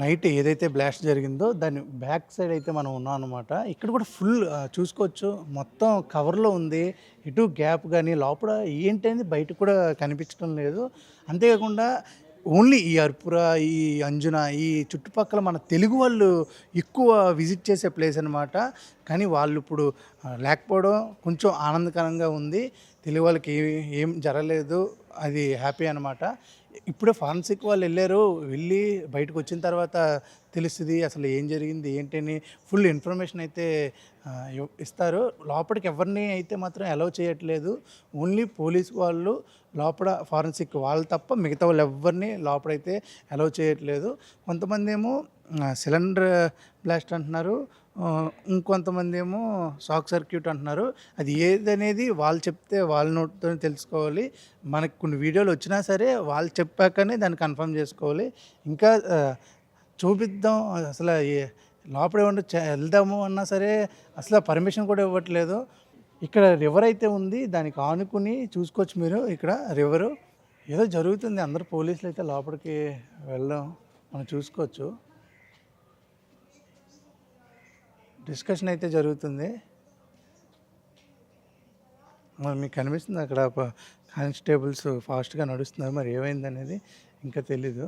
Night ఏదైతే blast జరిగిందో దాని బ్యాక్ సైడ్ అయితే మనం ఉన్నాం అనమాట. ఇక్కడ కూడా ఫుల్ చూసుకోవచ్చు. మొత్తం కవర్‌లో ఉంది. ఎటు గ్యాప్ గాని, లోపల ఏంటనేది బయటకి కూడా కనిపించడం లేదు. అంతేకాకుండా ఓన్లీ ఈ అర్పురా, ఈ అంజున, ఈ చుట్టుపక్కల మన తెలుగు వాళ్ళు ఎక్కువ విజిట్ చేసే ప్లేస్ అనమాట. కానీ వాళ్ళు ఇప్పుడు లేకపోవడం కొంచెం ఆనందకరంగా ఉంది. తెలుగు వాళ్ళకి ఏం జరగలేదు. అది హ్యాపీ అనమాట. ఇప్పుడే ఫారెన్సిక్ వాళ్ళు వెళ్ళారు. వెళ్ళి బయటకొచ్చిన తర్వాత తెలుస్తది అసలు ఏం జరిగింది, ఏంటని ఫుల్ ఇన్ఫర్మేషన్ అయితే ఇస్తారు. లోపలికి ఎవరిని అయితే మాత్రం అలౌ చేయట్లేదు. ఓన్లీ పోలీస్ వాళ్ళు లోపల ఫారెన్సిక్ వాళ్ళు తప్ప మిగతా వాళ్ళు ఎవ్వరిని లోపలైతే అలౌ చేయట్లేదు. కొంతమందేమో సిలిండర్ బ్లాస్ట్ అంటున్నారు. ఇంకొంతమందేమో షాక్ సర్క్యూట్ అంటున్నారు. అది ఏదనేది వాళ్ళు చెప్తే వాళ్ళ నోటితోనే తెలుసుకోవాలి. మనకు కొన్ని వీడియోలు వచ్చినా సరే వాళ్ళు చెప్పాకనే దాన్ని కన్ఫర్మ్ చేసుకోవాలి. ఇంకా చూపిద్దాం అసలు లోపల ఏమన్నా వెళ్దాము అన్నా సరే అసలు పర్మిషన్ కూడా ఇవ్వట్లేదు. ఇక్కడ రివర్ అయితే ఉంది. దానికి ఆనుకుని చూసుకోవచ్చు మీరు. ఇక్కడ రివరు ఏదో జరుగుతుంది. అందరూ పోలీసులు అయితే లోపలికి వెళ్ళడం మనం చూసుకోవచ్చు. డిస్కషన్ అయితే జరుగుతుంది. మరి మీకు కనిపిస్తుంది అక్కడ కానిస్టేబుల్స్ ఫాస్ట్గా నడుస్తున్నారు. మరి ఏమైందనేది ఇంకా తెలీదు.